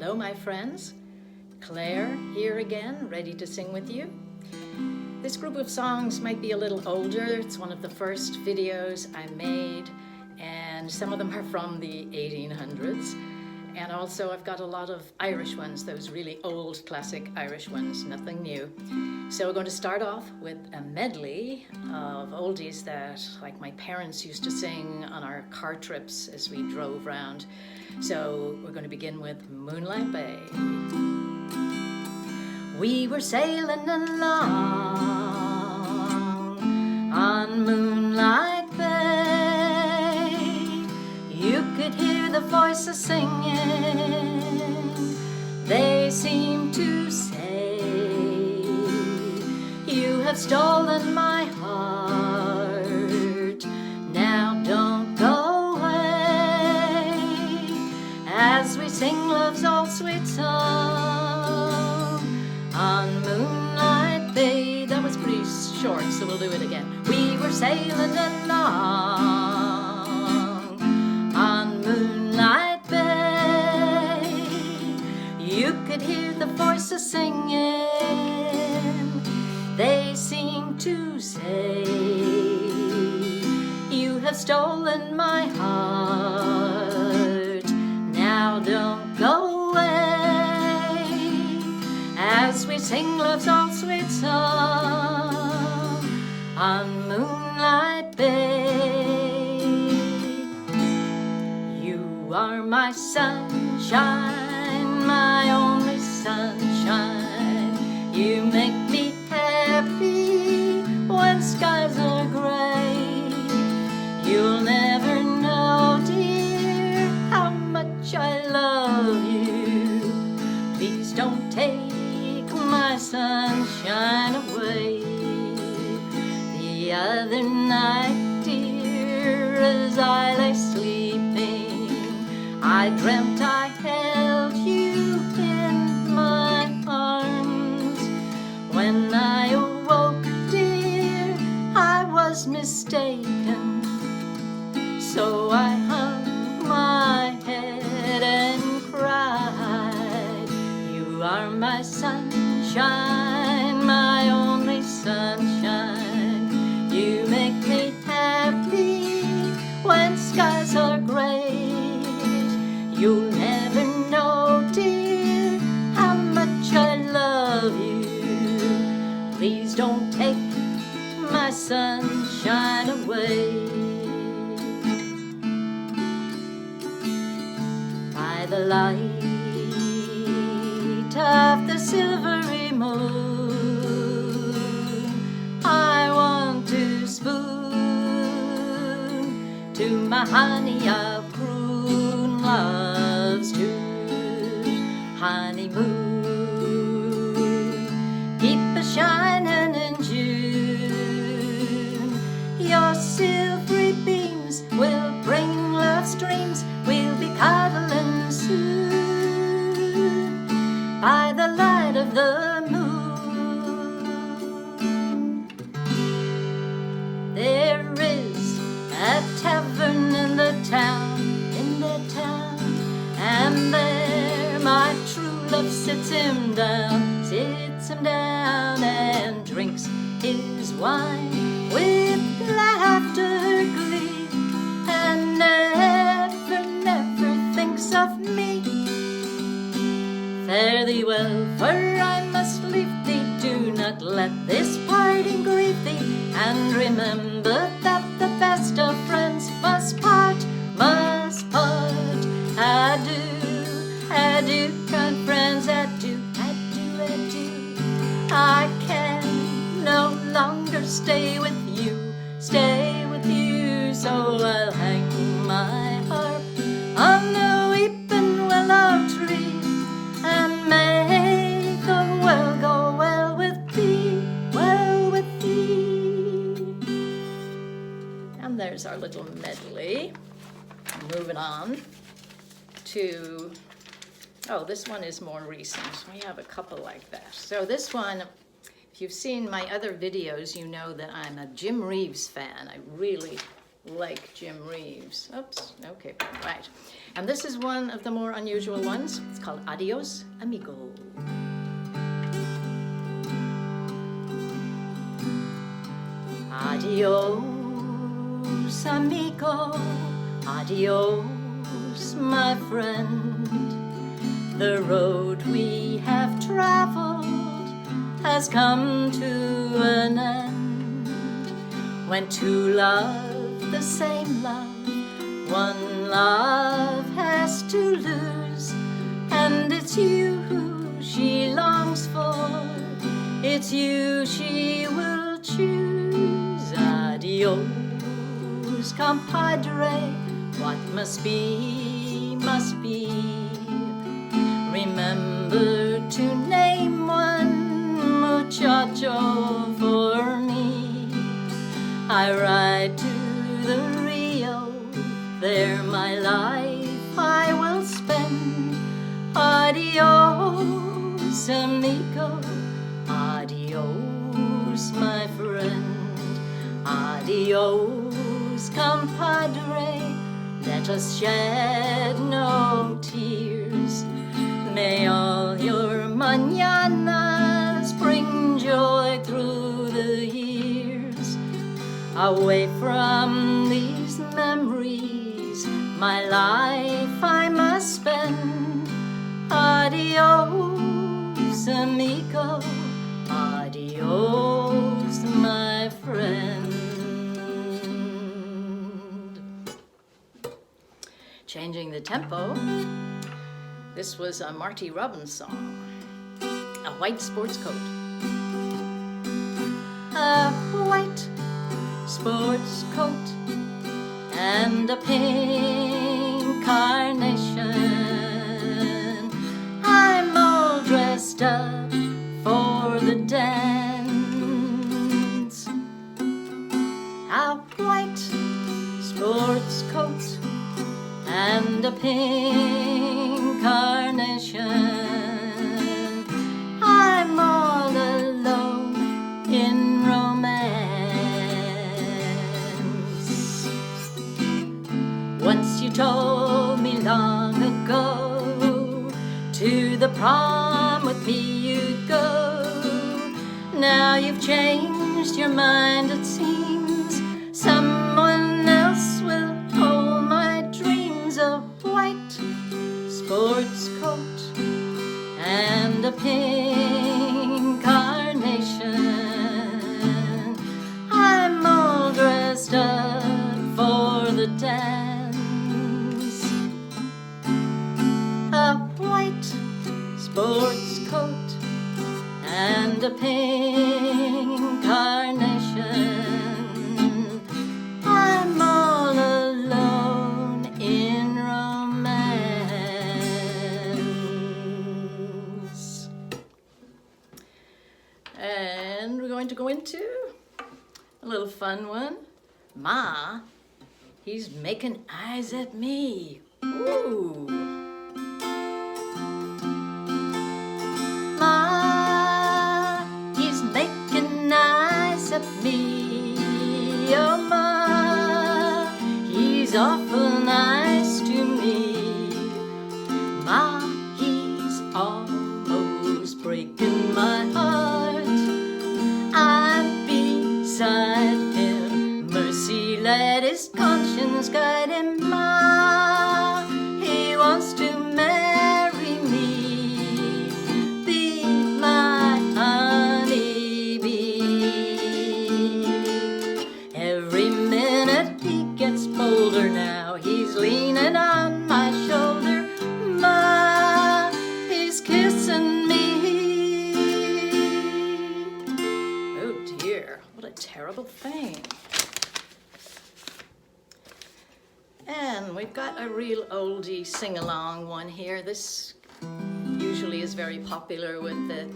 Hello my friends, Claire here again, ready to sing with you. This group of songs might be a little older. It's one of the first videos I made, and some of them are from the 1800s. And also I've got a lot of Irish ones, those really old classic Irish ones, nothing new. So we're going to start off with a medley of oldies that like my parents used to sing on our car trips as we drove round. So we're going to begin with Moonlight Bay. We were sailing along on Moonlight Bay. You could hear the voices singing. They seemed to say, you have stolen my heart. Now don't go away. As we sing love's old sweet song on Moonlight Bay. That was pretty short, so we'll do it again. We were sailing along on Moonlight Bay. You could hear the voices singing. They seemed to say, you have stolen my heart. Now don't go away. As we sing love's old sweet song on Moonlight Bay. You are my sunshine, my only sunshine. You make me happy when skies are gray. You'll never know, dear, how much I love you. Please don't take my sunshine away. The other night, dear, as I lay sleeping, I dreamt I held you in my arms. When I awoke, dear, I was mistaken. So I hung my head and cried. You are my sunshine, my only sunshine. You make me happy when skies are gray. You'll never know, dear, how much I love you. Please don't take my sunshine away. By the light of the silvery moon, I want to spoon to my honey of croon loves to honeymoon. Keep a shining in June. Your silvery beams will bring love's dreams. We'll be cuddling soon by the light of the moon. There is a tavern in the town, and there my true love sits him down and drinks his wine with laughter, glee, and never thinks of me. Fare thee well, for I must leave thee. Do not let this parting grieve thee, and remember that the best of friends must part, must part. Adieu, adieu, kind friends, adieu, adieu, adieu. I can no longer stay with you, so I'll hang my harp on the weeping willow tree, and may the well go well with thee, well with thee. And there's our little medley. Moving on to, oh, this one is more recent. We have a couple like that. So this one, if you've seen my other videos, you know that I'm a Jim Reeves fan. I really like Jim Reeves. Oops, okay, right. And this is one of the more unusual ones. It's called Adios, Amigo. Adios, amigo, adios, my friend. The road we have traveled has come to an end. When two love the same love, one love has to lose, and it's you who she longs for, it's you she will choose. Adios, compadre, what must be, must be. Remember to name one muchacho for me. I ride to the Rio, there my life I will spend. Adios, amigo, adios, my friend. Adios, compadre, let us shed no tears. May all your mañanas bring joy through the years. Away from these memories, my life I must spend. Adios, amigo, adios, my friend. Changing the tempo. This was a Marty Robbins song, A White Sports Coat. A white sports coat and a pink carnation. I'm all dressed up for the dance. A white sports coat and a pink carnation. I'm all alone in romance. Once you told me long ago, to the prom with me you'd go. Now you've changed your mind, it seems. Someone else will hold my dreams. A white sports coat and a pink carnation. I'm all dressed up for the dance. A white sports coat and a pink carnation. I'm all alone in romance. And we're going to go into a little fun one. Ma, he's making eyes at me. Ooh. Ma, he's making eyes at me. Oh, Ma, he's awful nice to me. Ma, he's almost breaking my heart. I'm beside him. Mercy, let his conscience guide him. Ma, he wants to marry me, be my honeybee. Every minute he gets bolder now. He's leaning on my shoulder. Ma, he's kissing me. Oh dear, what a terrible thing. And we've got a real oldie sing-along one here. This usually is very popular with the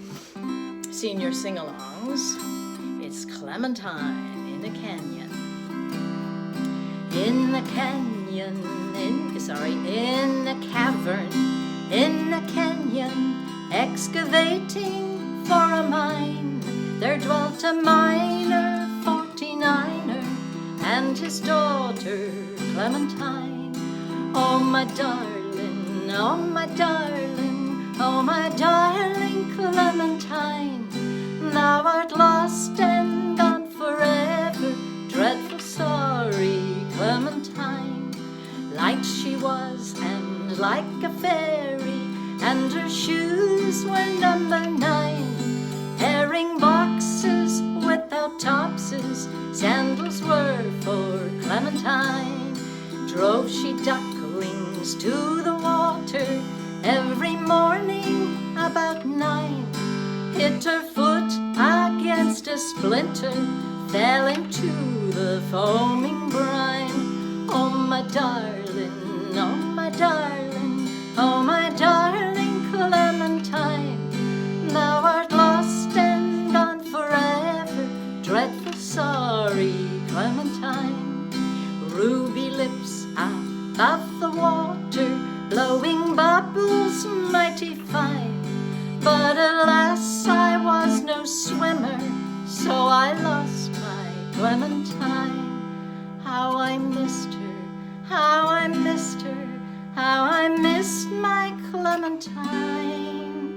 senior sing-alongs. It's Clementine in the Canyon. In the canyon, in the cavern, in the canyon, excavating for a mine, there dwelt a miner, 49er, and and his daughter Clementine. Oh my darling, oh my darling, oh my darling Clementine, thou art lost and gone forever, dreadful sorry Clementine. Light she was and like a fairy, and her shoes were number 9. Herring boxes without topses, sandals were for Clementine. Drove she ducklings to the water every morning about 9. Hit her foot against a splinter, fell into the foaming brine. Oh my darling, oh my darling, oh my darling Clementine, thou art lost and gone forever, dreadful sorry Clementine. Ruby lips above the water, blowing bubbles mighty fine. But alas, I was no swimmer, so I lost my Clementine. How I missed her, how I missed her, how I missed my Clementine.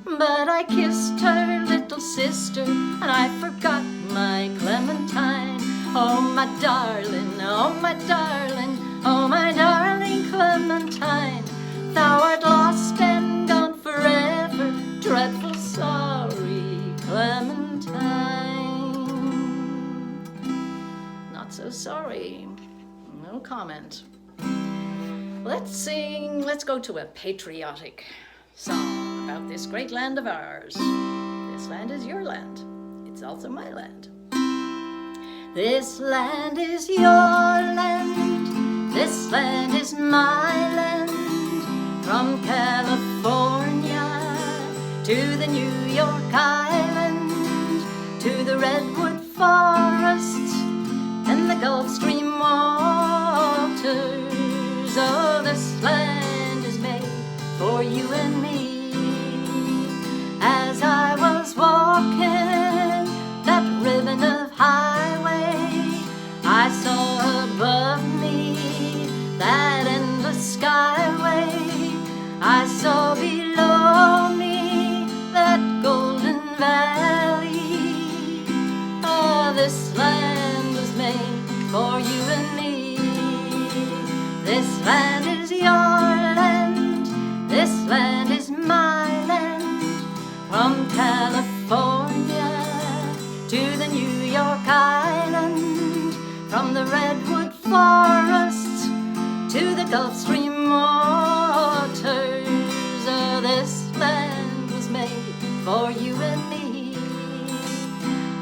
But I kissed her little sister, and I forgot my Clementine. Oh my darling, oh my darling, oh my darling Clementine, thou art lost and gone forever, dreadful sorry Clementine. Not so sorry, no comment. Let's go to a patriotic song about this great land of ours. This land is your land, it's also my land. This land is your land, this land is my land. From California to the New York Island, to the redwood forests and the Gulf Stream waters. Oh, this land is made for you and me. As I was walking that ribbon of highway, I saw above me that endless skyway. I saw below me that golden valley. Oh, this land was made for you and me. This land is your land, this land is my land. From California to the New York Island, from the redwood forests to the Gulf Stream waters. Oh, this land was made for you and me.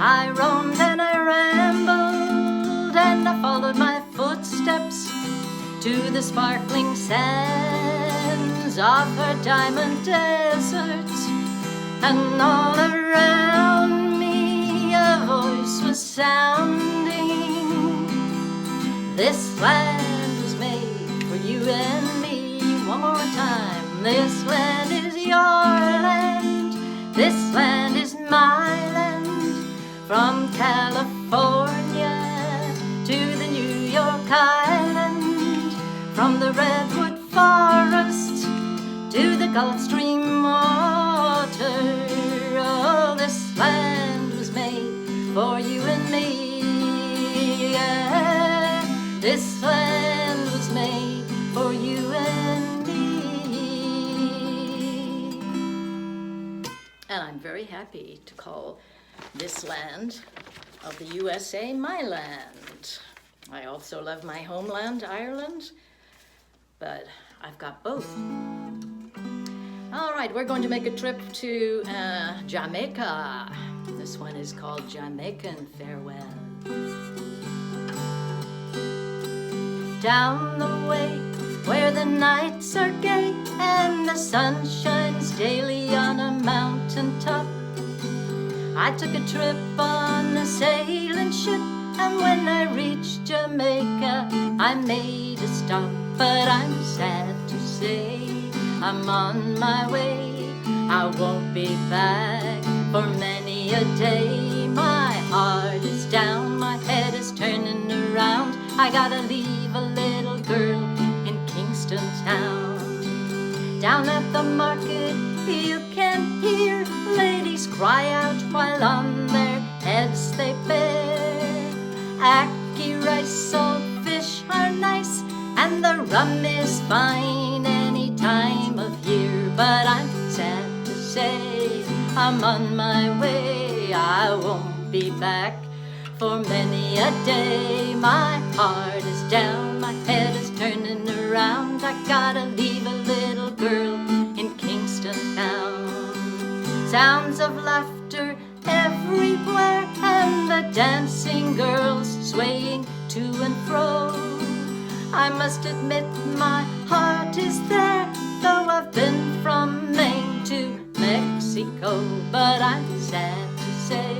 I roamed and I rambled and I followed my footsteps to the sparkling sands of her diamond deserts. And all around me a voice was sounding, this land was made for you and me. One more time. This land is your land, this land is my land. From California to the New York Island, from the redwood forests to the Gulf Stream water. Oh, this land was made for you and me. Yeah, this land was made for you and me. And I'm very happy to call this land of the USA my land. I also love my homeland, Ireland, but I've got both. All right, we're going to make a trip to Jamaica. This one is called Jamaican Farewell. Down the way where the nights are gay and the sun shines daily on a mountain top, I took a trip on a sailing ship, and when I reached Jamaica, I made a stop. But I'm sad to say I'm on my way. I won't be back for many a day. My heart is down, my head is turning around. I gotta leave a little girl in Kingston town. Down at the market you can hear ladies cry out while on their heads they bear. Ackee rice, salt fish are nice, and the rum is fine any time of year. But I'm sad to say I'm on my way. I won't be back for many a day. My heart is down, my head is turning around. I gotta leave a little girl in Kingston town. Sounds of laughter everywhere, and the dancing girls swaying to and fro. I must admit my heart is there, though I've been from Maine to Mexico. But I'm sad to say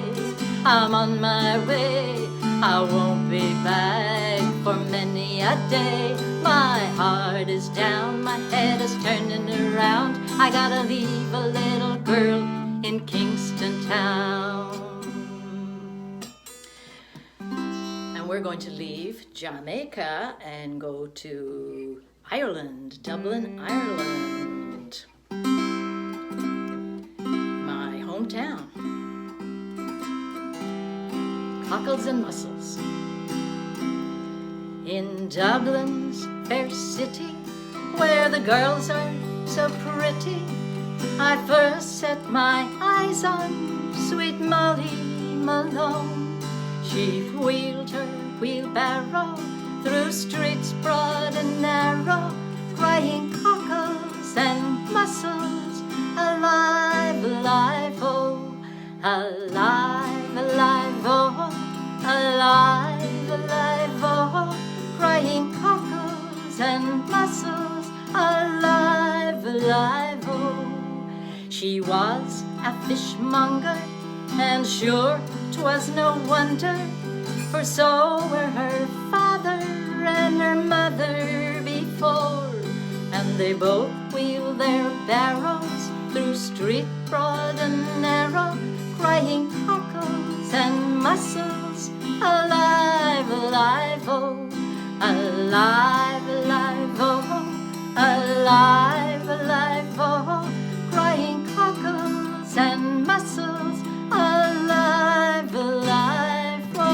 I'm on my way. I won't be back for many a day. My heart is down, my head is turning around. I gotta leave a little girl in Kingston town. And we're going to leave Jamaica and go to Ireland, Dublin, Ireland, my hometown. Cockles and mussels. In Dublin's fair city, where the girls are so pretty, I first set my eyes on sweet Molly Malone. She wheeled her wheelbarrow through streets broad and narrow, crying cockles and mussels, alive, alive, oh, alive, alive, oh, alive, alive, oh, crying cockles and mussels, alive, alive, oh. She was a fishmonger, and sure 'twas no wonder, for so were her father and her mother before, and they both wheeled their barrows through street broad and narrow, crying cockles and mussels, alive, alive, oh, alive, alive, oh, alive, alive, oh, crying cockles and mussels, alive, alive, oh.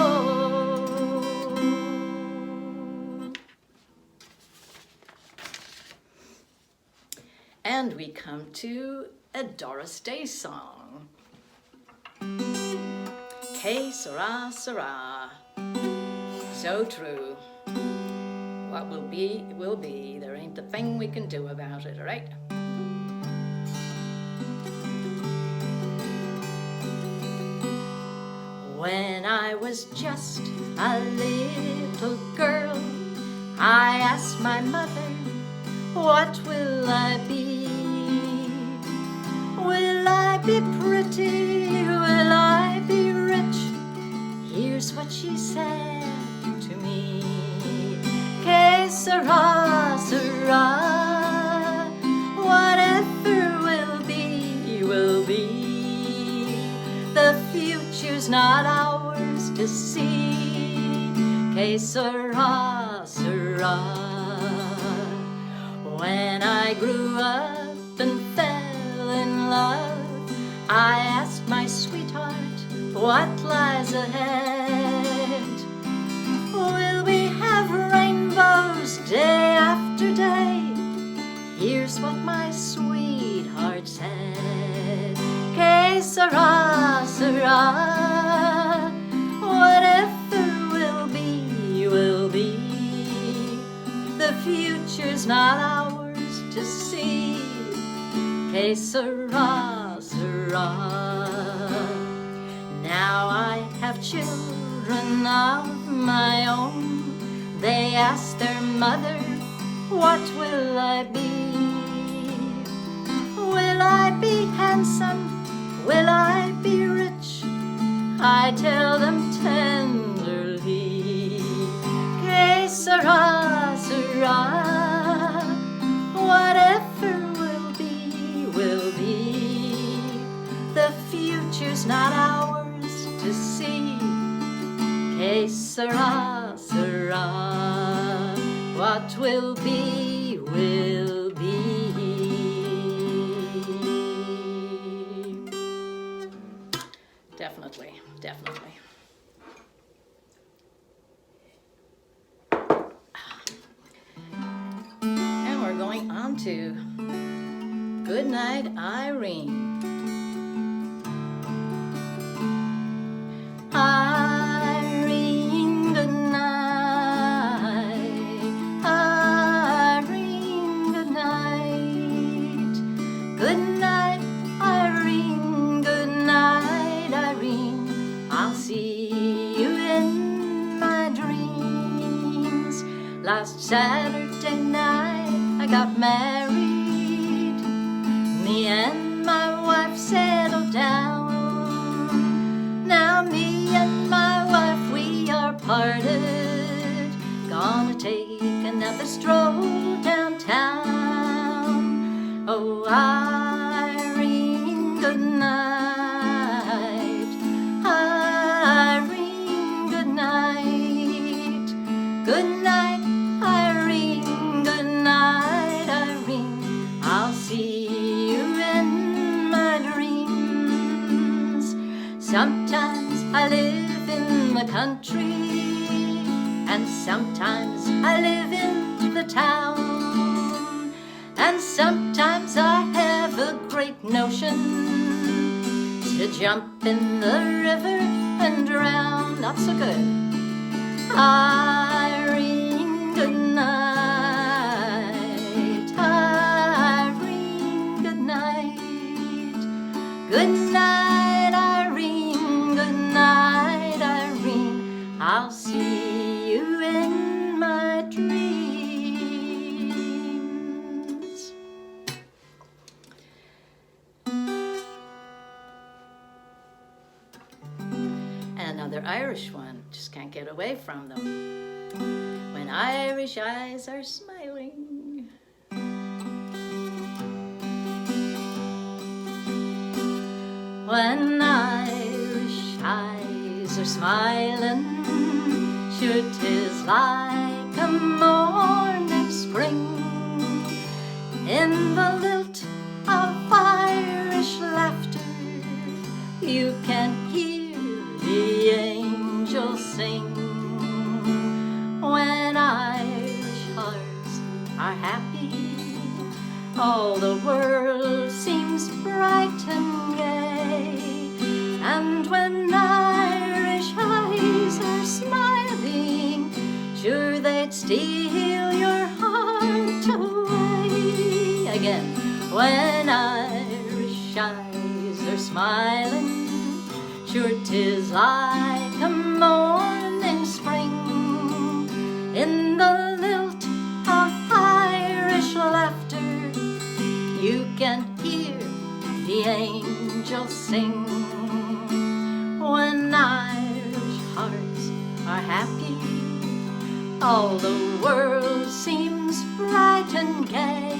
And we come to a Doris Day song. Que sera, sera. So true. What will be, will be. There ain't a thing we can do about it, right? When I was just a little girl, I asked my mother, what will I be? Will I be pretty? Will I be rich? Here's what she said to me. Que sera, sera. Whatever will be, will be. The future's not ours to see. Que sera, sera. When I grew up and fell in love, I asked my sweetheart, what lies ahead? Will we have rainbows day after day? Here's what my sweetheart said. Que sera, sera. Whatever will be, will be. The future's not ours to see. Que sera, sera. Now I have children of my own. They ask their mother, what will I be? Will I be handsome? Will I be rich? I tell them tenderly, que sera, sera. Whatever will be, will be. The future's not ours to see. Que sera, sera. as will be, will be. Definitely, definitely. And we're going on to Good Night, Irene. Irene, good night. Irene, good night. Good night, Irene. Good night, Irene. I'll see you in my dreams. Last Saturday night I got married. Me and my wife settled down. Now me and my wife, we are parted. Gonna take another stroll downtown. Oh, Irene, good night. Irene, good night. Good night, Irene. Good night, Irene. I'll see you in my dreams. Sometimes I live in the country, and sometimes I live in the town, and sometimes I have a great notion to jump in the river and drown. Not so good. Irene, good night. Irene, good night. Good night, Irene. Good night, Irene. I'll see you in my dreams. And another Irish one, just can't get away from them. When Irish eyes are smiling. When Irish eyes are smiling, sure 'tis like a morning spring. In the lilt of Irish laughter, you can hear the angels sing. When Irish hearts are happy, all the world seems bright and gay. And when Irish eyes are smiling, sure they'd steal your heart away. Again, when Irish eyes are smiling, sure 'tis like a morning spring. In the lilt of Irish laughter, you can hear the angels sing. When Irish hearts are happy, all the world seems bright and gay.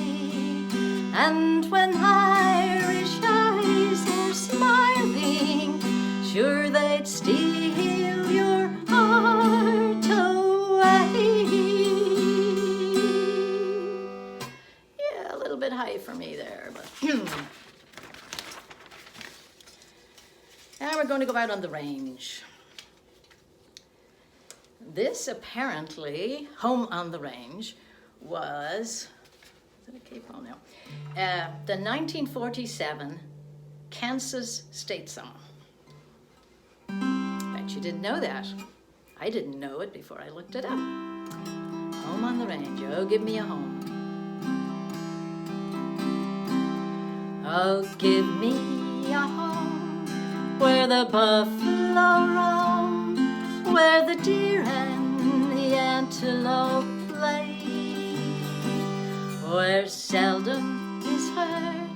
And when Irish eyes are smiling, sure they'd steal your heart away. Yeah, a little bit high for me there, but now we're going to go out on the range. This apparently, Home on the Range, was, is it a Cape Hall now? The 1947 Kansas state song. Bet you didn't know that. I didn't know it before I looked it up. Home on the range, oh, give me a home. Oh, give me a home where the buffalo roam, where the deer and the antelope play, where seldom is heard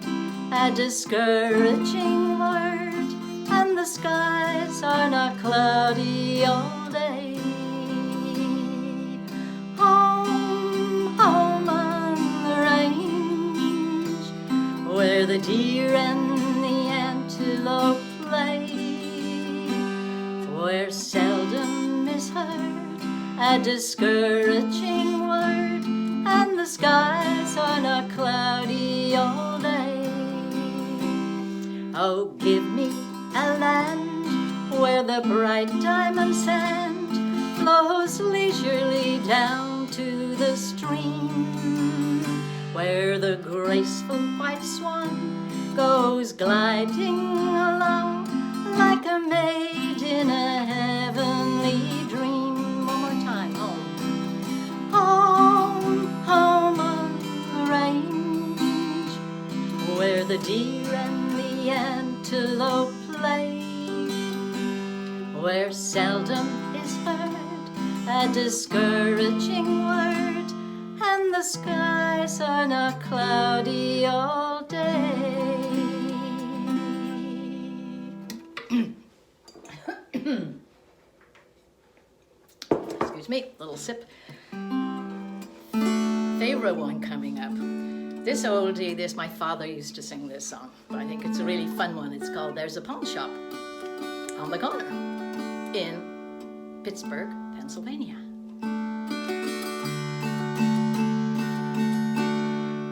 a discouraging word, and the skies are not cloudy all day. Home, home on the range, where the deer and the antelope play, where seldom is heard a discouraging word, skies are not cloudy all day. Oh, give me a land where the bright diamond sand flows leisurely down to the stream, where the graceful white swan goes gliding along like a maid in a heavenly dream. One more time, home. Home, home on the range, where the deer and the antelope play, where seldom is heard a discouraging word, and the skies are not cloudy all day. Excuse me, little sip. Favorite one coming up. This oldie, my father used to sing this song, but I think it's a really fun one. It's called There's a Pawn Shop on the Corner in Pittsburgh, Pennsylvania.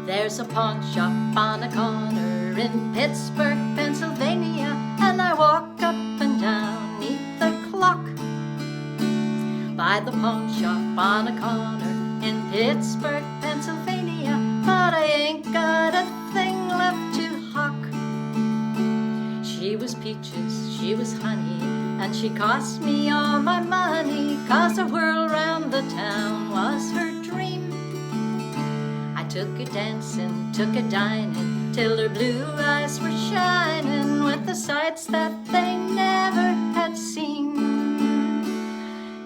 There's a pawn shop on a corner in Pittsburgh, Pennsylvania, and I walk up and down neath the clock by the pawn shop on a corner in Pittsburgh, Pennsylvania, but I ain't got a thing left to hawk. She was peaches, she was honey, and she cost me all my money, 'cause a whirl round the town was her dream. I took her dancing, took her dining, till her blue eyes were shining with the sights that they never had seen.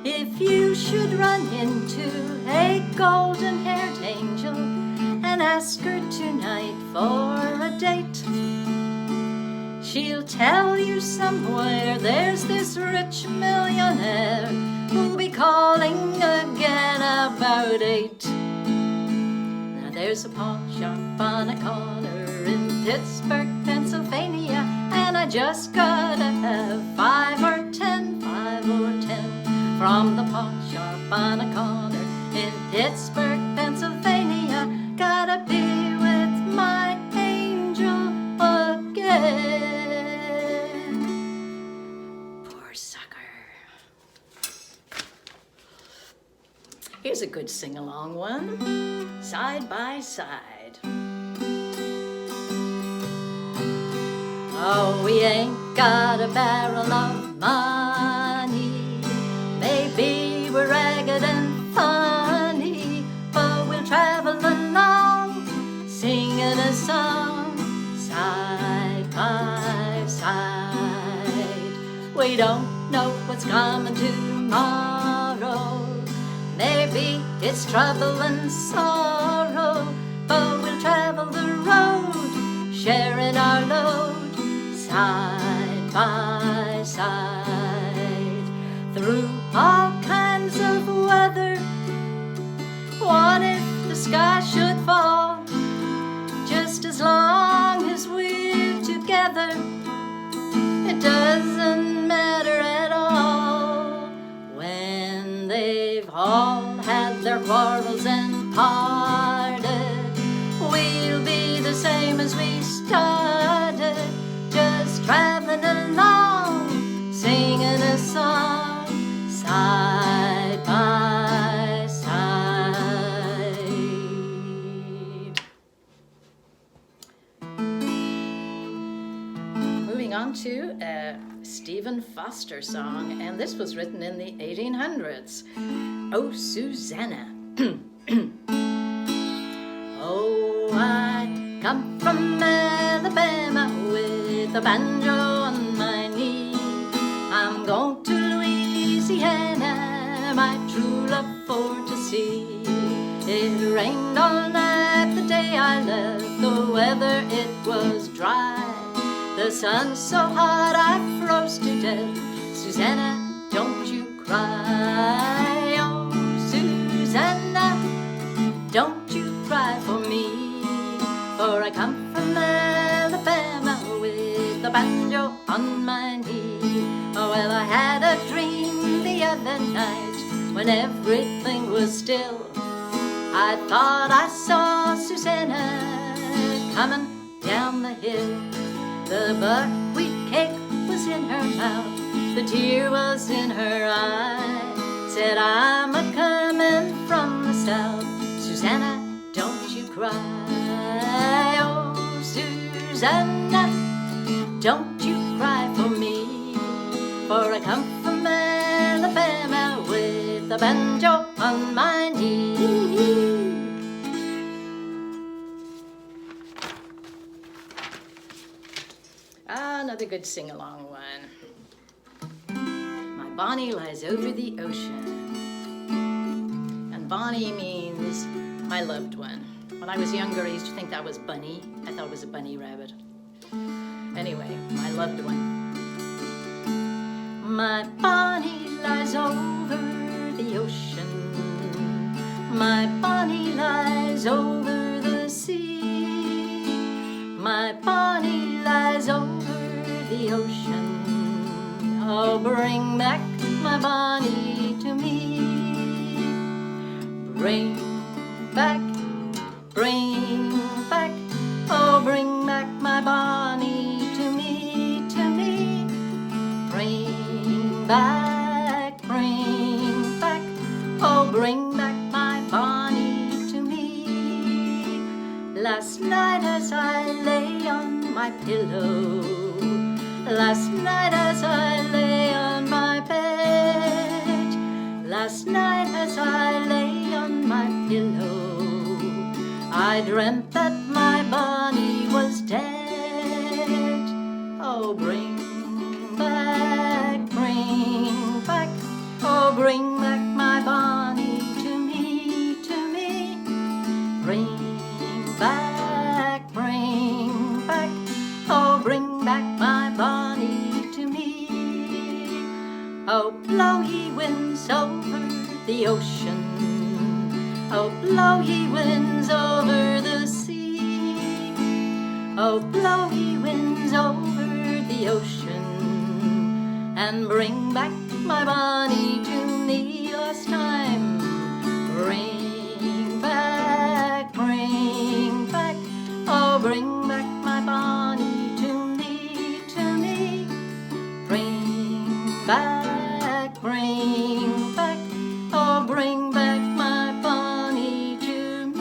If you should run into a golden-haired angel and ask her tonight for a date, she'll tell you somewhere there's this rich millionaire who'll be calling again about 8. Now there's a pawn shop on a corner in Pittsburgh, Pennsylvania, and I just gotta have 5 or 10 from the pawn shop on a corner in Pittsburgh, Pennsylvania. Gotta be with my angel again. Poor sucker. Here's a good sing-along one. Side by Side. Oh, we ain't got a barrel of money, maybe we're ragged and funny, but we'll travel along, singing a song, side by side. We don't know what's coming tomorrow, maybe it's trouble and sorrow, but we'll travel the road, sharing our load, side by side. Through all kinds of weather, what if the sky should fall? Just as long as we're together, it doesn't matter at all. When they've all had their quarrels and parted, we'll be the same as we started, just traveling along, singing a song, side by side. Moving on to a Stephen Foster song, and this was written in the 1800s. Oh, Susanna. Oh, I come from Alabama with a banjo on my knee. I'm going to Louisiana, my true love for to see. It rained all night the day I left, the weather it was dry. The sun so hot I froze to death. Susanna, don't you cry. Oh, Susanna, don't you cry for me, for I come from Alabama with a banjo on my knee. Oh, well, I had a dream the other night when everything was still, I thought I saw Susanna coming down the hill. The buckwheat cake was in her mouth, the tear was in her eye. Said, I'm a-comin' from the south, Susanna, don't you cry. Oh, Susanna, don't you cry for me, for I come from Alabama with a banjo on my knee. Another good sing-along one. My Bonnie lies over the ocean. And Bonnie means my loved one. When I was younger, I used to think that was bunny. I thought it was a bunny rabbit. Anyway, my loved one. My Bonnie lies over the ocean. My Bonnie lies over the sea. My Bonnie lies over the ocean. Oh, bring back my Bonnie to me. Bring back, oh, bring back my Bonnie to me, to me. Bring back, oh, bring back my Bonnie to me. Last night as I lay on my pillow, last night as I lay on my bed, last night as I lay on my pillow, I dreamt that my Bonnie was dead. Oh, bring back, oh, bring back my Bonnie to me, to me. Bring back, oh, bring back my Bonnie to me. Oh, blow ye winds over the ocean, oh, blow ye winds over the sea. Oh, blow ye winds over the ocean, and bring back my Bonnie to me. Last time, bring back, oh, bring back my Bonnie to me, to me. Bring back, oh, bring back my Bonnie to me.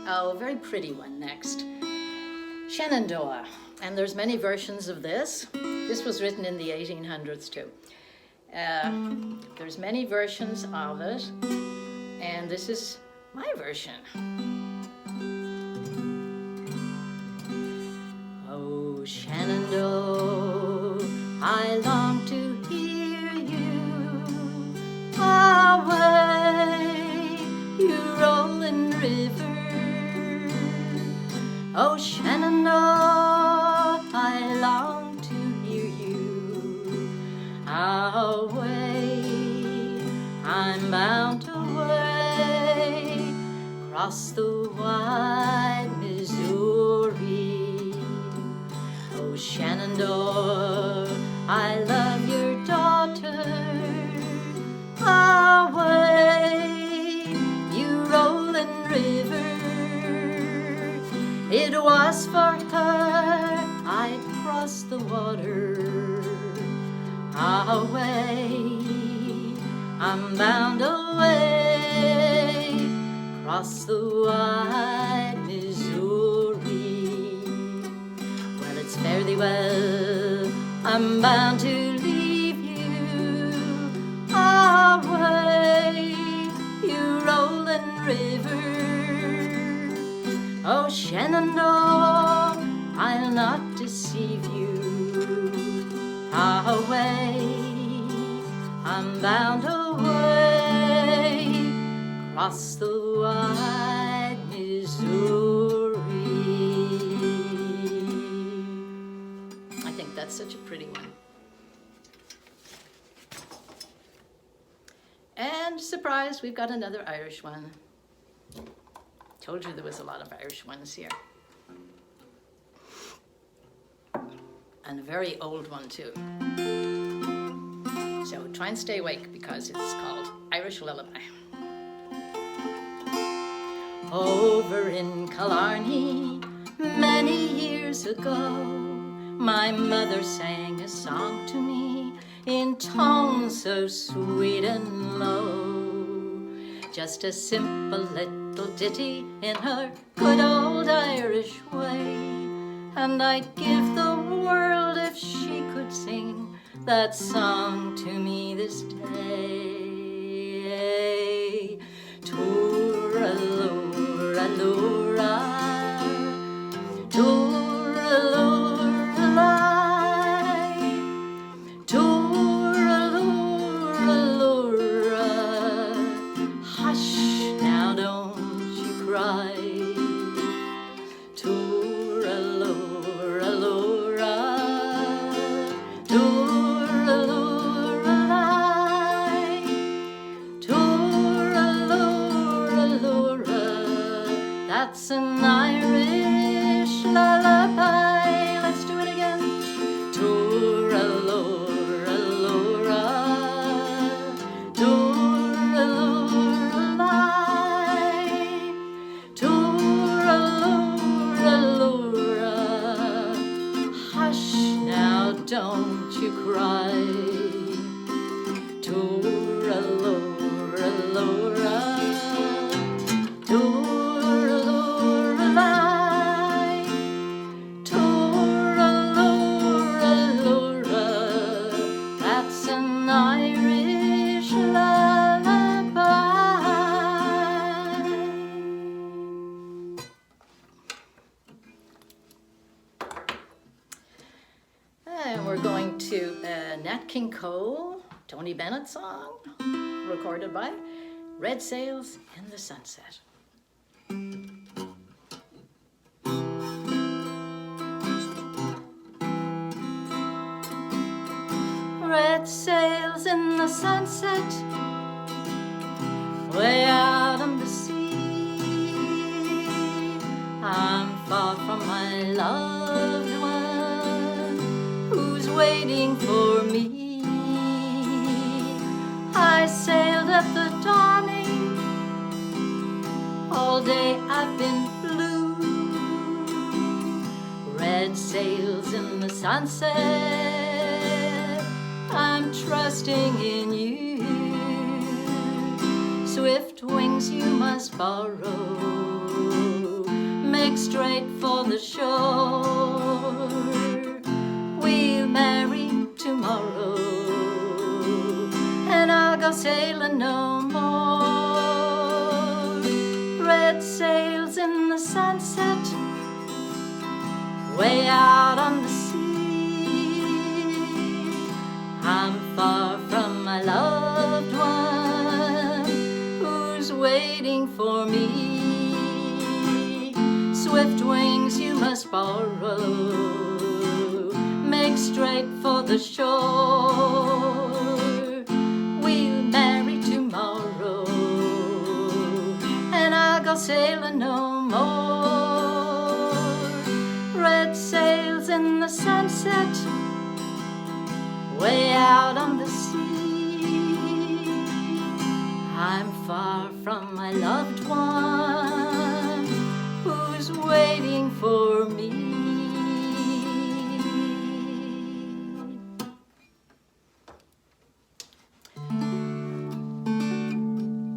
Oh, a very pretty one next. Shenandoah, and there's many versions of this. This was written in the 1800s too. There's many versions of it, and this is my version. Oh, Shenandoah, I long to hear you away, you rolling river. Oh, Shenandoah, I long to hear you away. I'm bound away across the wide Missouri. Oh, Shenandoah, I love your daughter. Away, you rolling river. It was for her I crossed the water. Away, I'm bound away across the wide Missouri. Well, it's fare thee well, I'm bound to leave you. Away, you rolling river. Oh, Shenandoah, I'll not deceive you. Away, I'm bound away across the wide Missouri. I think that's such a pretty one. And surprise, we've got another Irish one. Told you there was a lot of Irish ones here. And a very old one too. So try and stay awake because it's called Irish Lullaby. Over in Killarney, many years ago, my mother sang a song to me in tones so sweet and low. Just a simple little ditty in her good old Irish way, and I'd give the world if she could sing that song to me this day. Toor-a-loor-a-loor-a, toor-a-loor-a-lie, toor-a-loor-a-loor-a. Hush, now don't you cry. Toor-a-loor-a-loor-a, toor-a-loor-a-lie, toor-a-loor-a-loor-a. That's an Irish lullaby. Let's do it again. Toor-a-loor-a-loor-a, toor-a-loor-a-lie, toor-a-loor-a-loor-a. Hush, now don't you cry. Toor-a-loor-a-loor-a, toor-a-loor-a-lie, toor-a-loor-a-loor-a. That's an Irish lullaby. And we're going to a Nat King Cole, Tony Bennett song, recorded by Red Sails in the Sunset. Red sails in the sunset, way out on the sea. I'm far from my loved one, who's waiting for me. I sailed at the dawning, all day I've been blue. Red sails in the sunset, I'm trusting in you. Swift wings you must borrow, make straight for the shore. We'll marry tomorrow, and I'll go sailing no more. Red sails in the sunset, way out on the sea. I'm far from my loved one, who's waiting for me. Swift wings you must borrow, make straight for the shore. We'll marry tomorrow, and I'll go sailing no more. Red sails in the sunset, way out on the sea. I'm far from my loved one, who's waiting for me.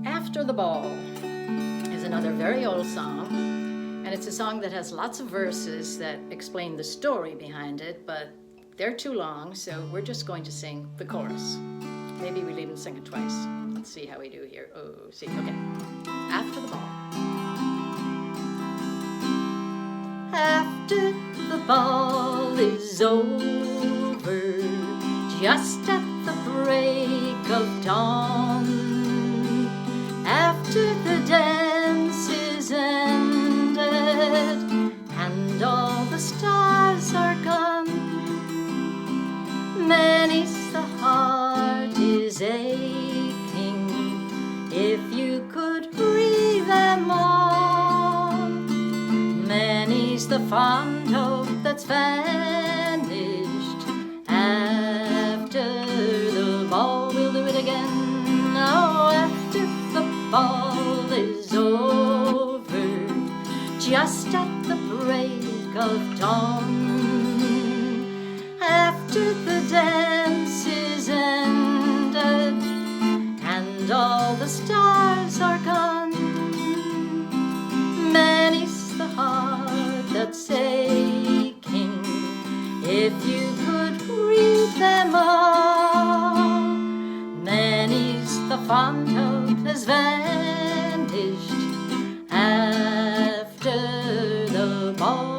After the Ball is another very old song, and it's a song that has lots of verses that explain the story behind it, but they're too long, so we're just going to sing the chorus. Maybe we'll even sing it twice. Let's see how we do here. Oh, see, okay. After the ball. After the ball is over, just at the break of dawn, after the dance is ended and all the stars are gone, many's the heart is aching if you could breathe them on. Many's the fond hope that's vanished after the ball. fall is over, just at the break of dawn. After the dance is ended and all the stars are gone, many's the heart that's aching if you could read them all. Many's the fond hope has vanished after the ball.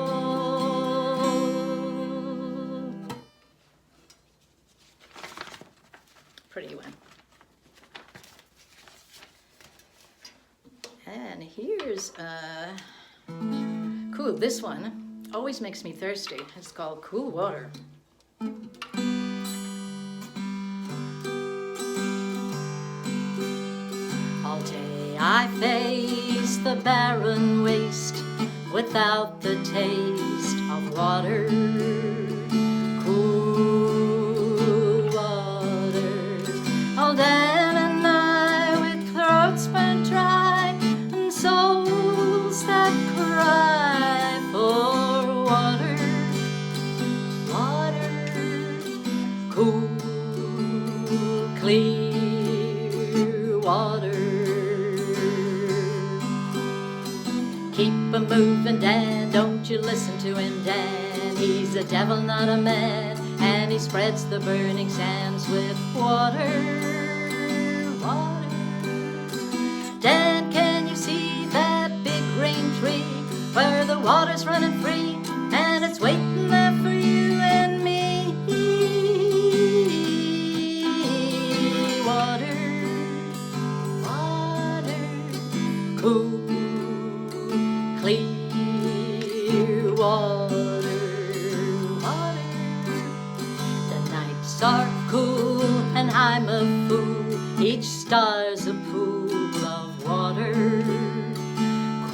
Pretty one. And here's cool, this one always makes me thirsty. It's called Cool Water. All day I face the barren waste without the taste of water. Cool water. All day and night with throats burnt dry and souls that cry for water. Water. Cool, clear water. Keep a moving, Dan, don't you listen to him, Dan. He's a devil, not a man, and he spreads the burning sands with water. Water. Dan, can you see that big green tree where the water's running free and it's waiting there for you and me? Water. Water. Cool, clear water, water. The nights are cool and I'm a fool. Each star's a pool of water.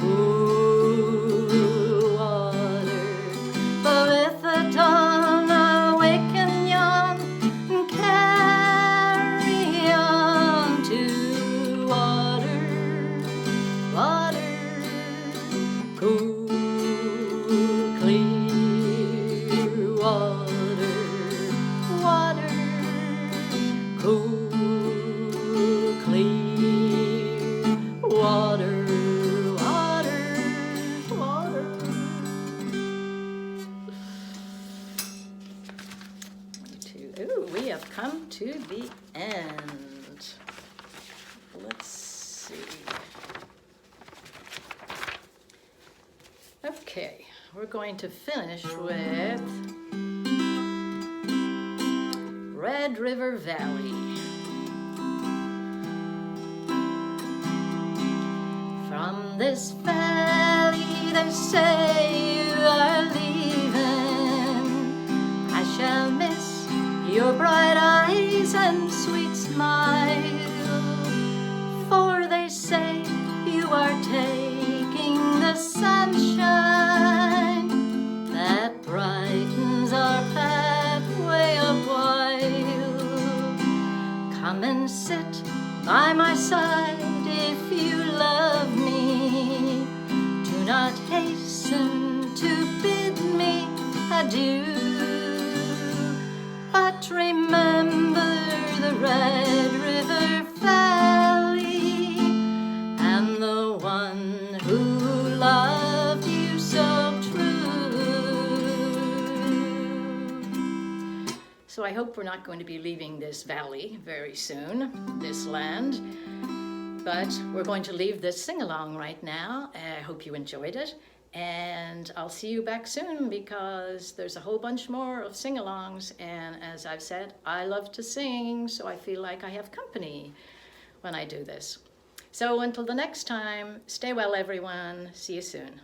Cool water. But with the dawn I'll wake and yawn and carry on to water. Water. Cool, clear water, water. Cool, clear water, water, water. 1, 2. Ooh, we have come to the end. Let's see. Okay, we're going to finish with Red River Valley. From this valley they say you are leaving. I shall miss your bright eyes and sweet smile, for they say you are taking the sunshine that brightens our pathway a while. Come and sit by my side if you love me. Do not hasten to bid me adieu, but remember the Red River Valley and the one who loved you so true. So I hope we're not going to be leaving this valley very soon, this land, but we're going to leave this sing-along right now. I hope you enjoyed it, and I'll see you back soon because there's a whole bunch more of sing-alongs, and as I've said, I love to sing, so I feel like I have company when I do this. So until the next time, stay well everyone, see you soon.